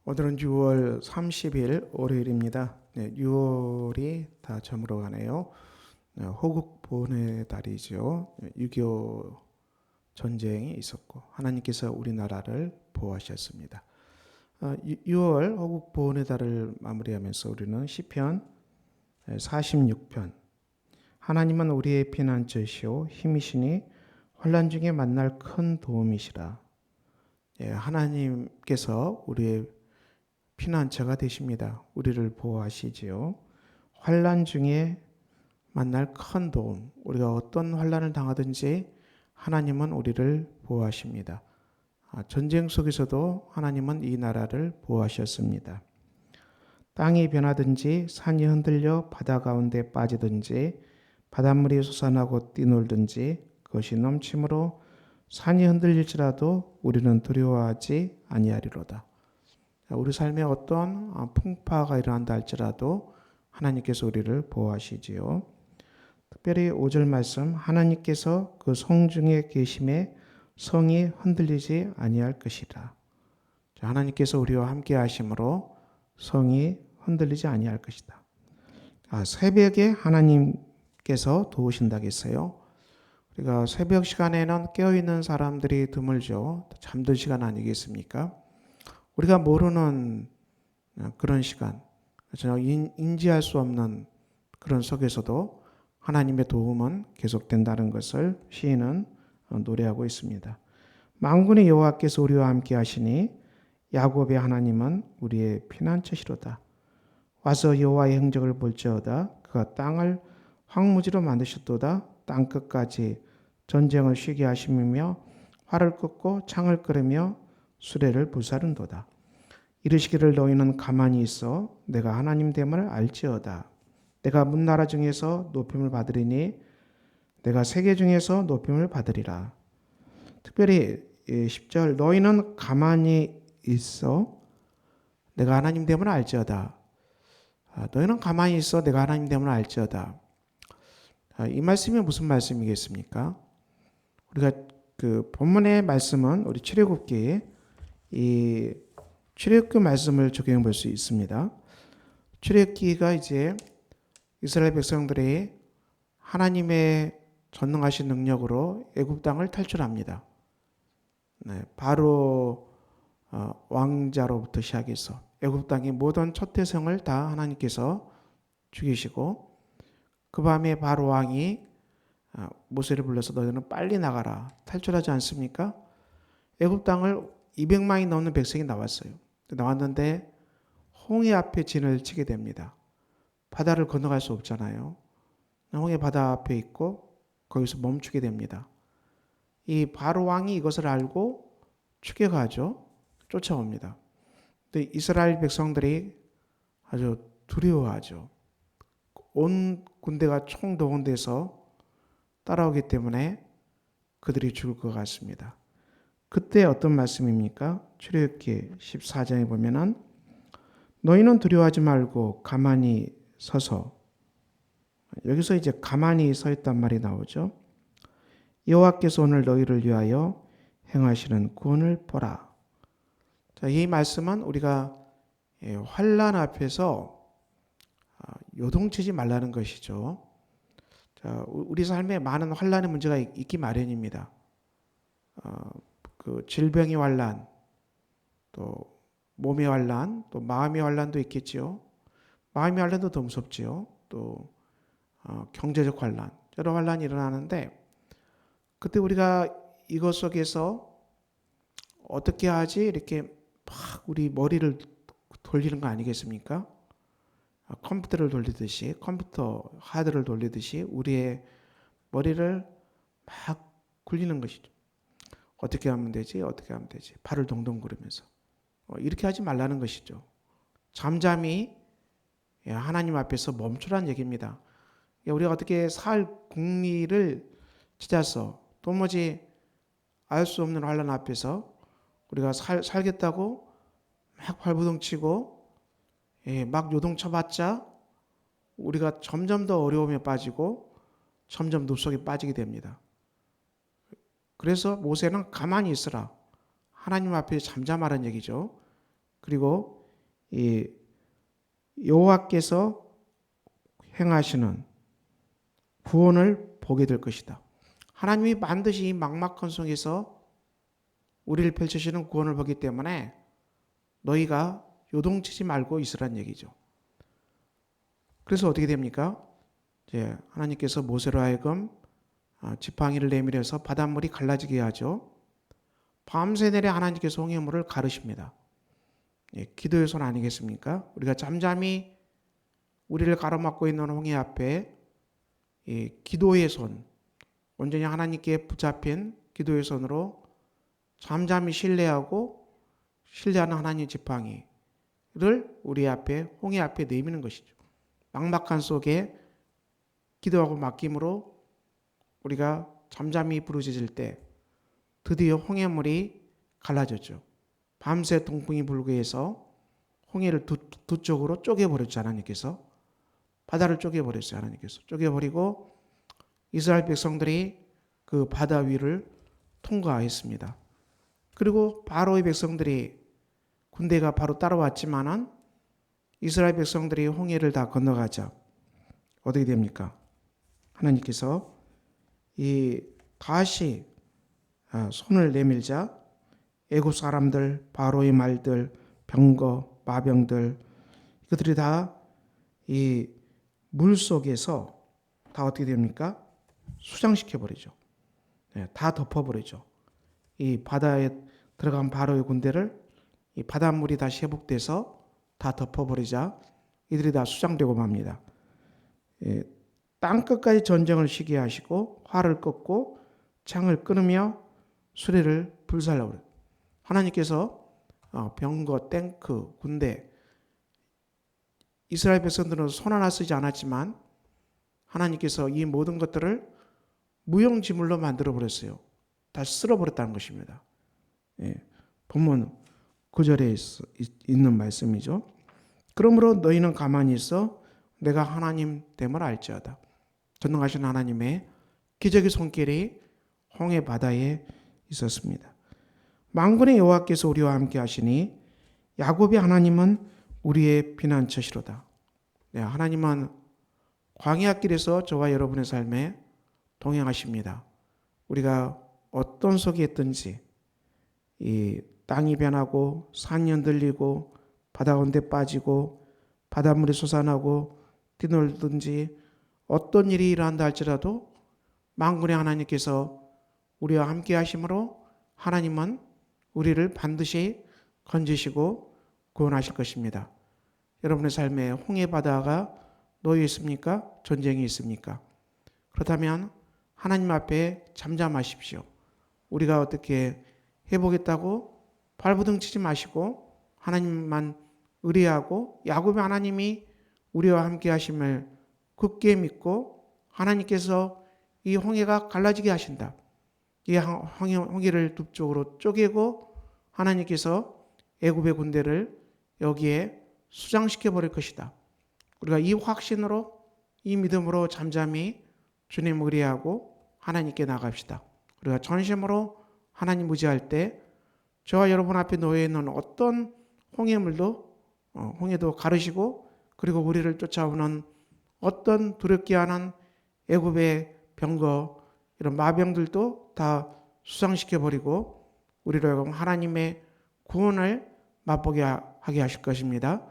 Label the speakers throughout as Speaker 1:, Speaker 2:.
Speaker 1: 오늘은 6월 30일 월요일입니다. 6월이 다 저물어 가네요. 호국 보훈의 달이죠. 6.25 전쟁이 있었고 하나님께서 우리나라를 보호하셨습니다. 6월 호국 보훈의 달을 마무리하면서 우리는 시편 46편 하나님은 우리의 피난처시오 힘이시니 환난 중에 만날 큰 도움이시라. 하나님께서 우리의 피난처가 되십니다. 우리를 보호하시지요. 환난 중에 만날 큰 도움, 우리가 어떤 환난을 당하든지 하나님은 우리를 보호하십니다. 전쟁 속에서도 하나님은 이 나라를 보호하셨습니다. 땅이 변하든지 산이 흔들려 바다 가운데 빠지든지 바닷물이 솟아나고 뛰놀든지 그것이 넘침으로 산이 흔들릴지라도 우리는 두려워하지 아니하리로다. 우리 삶에 어떤 풍파가 일어난다 할지라도 하나님께서 우리를 보호하시지요. 특별히 5절 말씀, 하나님께서 그 성 중에 계심에 성이 흔들리지 아니할 것이라. 하나님께서 우리와 함께 하심으로 성이 흔들리지 아니할 것이다. 새벽에 하나님께서 도우신다겠어요. 우리가 새벽 시간에는 깨어있는 사람들이 드물죠. 잠든 시간 아니겠습니까? 우리가 모르는 그런 시간, 전혀 인지할 수 없는 그런 속에서도 하나님의 도움은 계속된다는 것을 시인은 노래하고 있습니다. 만군의 여호와께서 우리와 함께 하시니 야곱의 하나님은 우리의 피난처시로다. 와서 여호와의 행적을 볼지어다. 그가 땅을 황무지로 만드셨도다. 땅 끝까지 전쟁을 쉬게 하심이며 활을 꺾고 창을 끓이며 수레를 불사른도다. 이르시기를 너희는 가만히 있어 내가 하나님 됨을 알지어다. 내가 문나라 중에서 높임을 받으리니 내가 세계 중에서 높임을 받으리라. 특별히 10절 너희는 가만히 있어 내가 하나님 됨을 알지어다. 너희는 가만히 있어 내가 하나님 됨을 알지어다. 이 말씀이 무슨 말씀이겠습니까? 우리가 그 본문의 말씀은 우리 출애굽기에 이 출애굽기 말씀을 적용해 볼 수 있습니다. 출애굽기가 이제 이스라엘 백성들이 하나님의 전능하신 능력으로 애굽 땅을 탈출합니다. 바로 왕자로부터 시작해서 애굽 땅의 모든 첫 태생을 다 하나님께서 죽이시고 그 밤에 바로 왕이 모세를 불러서 너희는 빨리 나가라 탈출하지 않습니까? 애굽 땅을 200만이 넘는 백성이 나왔어요. 나왔는데 홍해 앞에 진을 치게 됩니다. 바다를 건너갈 수 없잖아요. 홍해 바다 앞에 있고 거기서 멈추게 됩니다. 이 바로 왕이 이것을 알고 추격하죠. 쫓아옵니다. 근데 이스라엘 백성들이 아주 두려워하죠. 온 군대가 총동원돼서 따라오기 때문에 그들이 죽을 것 같습니다. 그때 어떤 말씀입니까? 출애굽기 14장에 보면은 너희는 두려워하지 말고 가만히 서서 여기서 이제 가만히 서 있단 말이 나오죠. 여호와께서 오늘 너희를 위하여 행하시는 구원을 보라. 자, 이 말씀은 우리가 환난 앞에서 요동치지 말라는 것이죠. 자, 우리 삶에 많은 환난의 문제가 있기 마련입니다. 그 질병의 환난, 또 몸의 환난, 또 마음의 환난도 있겠지요. 마음의 환난도 더 무섭지요. 또 경제적 환난, 여러 환난이 일어나는데 그때 우리가 이것 속에서 어떻게 하지? 이렇게 막 우리 머리를 돌리는 거 아니겠습니까? 컴퓨터를 돌리듯이 컴퓨터 하드를 돌리듯이 우리의 머리를 막 굴리는 것이죠. 어떻게 하면 되지? 어떻게 하면 되지? 팔을 동동 구르면서 이렇게 하지 말라는 것이죠. 잠잠히 하나님 앞에서 멈추라는 얘기입니다. 우리가 어떻게 살 궁리를 찾아서 도무지 알 수 없는 환난 앞에서 우리가 살겠다고 막 발부둥치고 막 요동쳐봤자 우리가 점점 더 어려움에 빠지고 점점 늪속에 빠지게 됩니다. 그래서 모세는 가만히 있으라. 하나님 앞에 잠잠하라는 얘기죠. 그리고 이 여호와께서 행하시는 구원을 보게 될 것이다. 하나님이 반드시 이 막막한 속에서 우리를 펼치시는 구원을 보기 때문에 너희가 요동치지 말고 있으란 얘기죠. 그래서 어떻게 됩니까? 이제 하나님께서 모세로 하여금 지팡이를 내밀어서 바닷물이 갈라지게 하죠. 밤새 내려 하나님께서 홍해물을 가르십니다. 예, 기도의 손 아니겠습니까? 우리가 잠잠히 우리를 가로막고 있는 홍해 앞에 이 기도의 손, 온전히 하나님께 붙잡힌 기도의 손으로 잠잠히 신뢰하고 신뢰하는 하나님의 지팡이를 우리 앞에 홍해 앞에 내미는 것이죠. 막막한 속에 기도하고 맡김으로 우리가 잠잠히 부르짖을 때 드디어 홍해물이 갈라졌죠. 밤새 동풍이 불고 해서 홍해를 두 쪽으로 쪼개버렸죠. 하나님께서 바다를 쪼개버렸어요. 하나님께서 쪼개버리고 이스라엘 백성들이 그 바다 위를 통과했습니다. 그리고 바로의 백성들이 군대가 바로 따라왔지만은 이스라엘 백성들이 홍해를 다 건너가자 어떻게 됩니까? 하나님께서 이 다시 손을 내밀자 애굽 사람들, 바로의 말들, 병거, 마병들 이것들이 다 이 물 속에서 다 어떻게 됩니까? 수장시켜 버리죠. 네, 다 덮어버리죠. 이 바다에 들어간 바로의 군대를 이 바닷물이 다시 회복돼서 다 덮어버리자 이들이 다 수장되고 맙니다. 예, 땅 끝까지 전쟁을 시게 하시고 활을 꺾고 창을 끊으며 수레를 불살라고 그래요. 하나님께서 병거, 탱크, 군대 이스라엘 백성들은 손 하나 쓰지 않았지만 하나님께서 이 모든 것들을 무용지물로 만들어 버렸어요. 다 쓸어버렸다는 것입니다. 예, 본문 9절에 있는 말씀이죠. 그러므로 너희는 가만히 있어 내가 하나님 됨을 알지어다. 전능하신 하나님의 기적의 손길이 홍해 바다에 있었습니다. 만군의 여호와께서 우리와 함께 하시니 야곱의 하나님은 우리의 피난처시로다. 네, 하나님은 광야길에서 저와 여러분의 삶에 동행하십니다. 우리가 어떤 속에 있든지 이 땅이 변하고 산이 흔들리고 바다 가운데 빠지고 바닷물이 솟아나고 뛰놀든지 어떤 일이 일어난다 할지라도 만군의 하나님께서 우리와 함께 하심으로 하나님은 우리를 반드시 건지시고 구원하실 것입니다. 여러분의 삶에 홍해 바다가 놓여 있습니까? 전쟁이 있습니까? 그렇다면 하나님 앞에 잠잠하십시오. 우리가 어떻게 해보겠다고 발버둥 치지 마시고 하나님만 의뢰하고 야곱의 하나님이 우리와 함께 하심을 굳게 믿고 하나님께서 이 홍해가 갈라지게 하신다. 이 홍해를 두 쪽으로 쪼개고 하나님께서 애굽의 군대를 여기에 수장시켜 버릴 것이다. 우리가 이 확신으로 이 믿음으로 잠잠히 주님 의뢰하고 하나님께 나갑시다. 우리가 전심으로 하나님 의지할 때 저와 여러분 앞에 놓여 있는 어떤 홍해물도 홍해도 가르시고 그리고 우리를 쫓아오는 어떤 두렵게 하는 애굽의 병거 이런 마병들도 다 수상시켜 버리고 우리로 하여금 하나님의 구원을 맛보게 하게 하실 것입니다.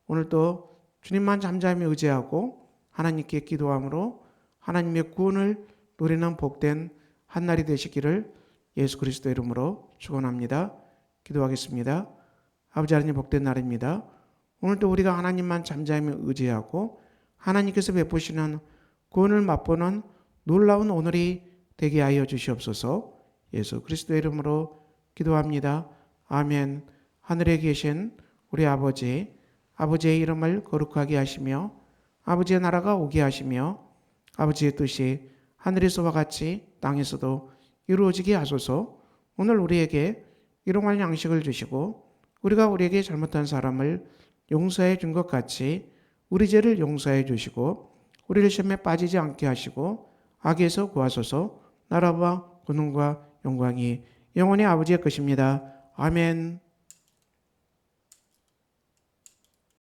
Speaker 1: 오늘도 주님만 잠잠히 의지하고 하나님께 기도함으로 하나님의 구원을 누리는 복된 한날이 되시기를 예수 그리스도 이름으로 축원합니다. 기도하겠습니다. 아버지 하나님 복된 날입니다. 오늘도 우리가 하나님만 잠잠히 의지하고 하나님께서 베푸시는 구원을 맛보는 놀라운 오늘이 되게 하여 주시옵소서. 예수 그리스도 이름으로 기도합니다. 아멘. 하늘에 계신 우리 아버지의 이름을 거룩하게 하시며 아버지의 나라가 오게 하시며 아버지의 뜻이 하늘에서와 같이 땅에서도 이루어지게 하소서. 오늘 우리에게 일용할 양식을 주시고 우리가 우리에게 잘못한 사람을 용서해 준 것 같이 우리 죄를 용서해 주시고 우리를 시험에 빠지지 않게 하시고 악에서 구하소서. 나라와 권능과 영광이 영원히 아버지의 것입니다. 아멘.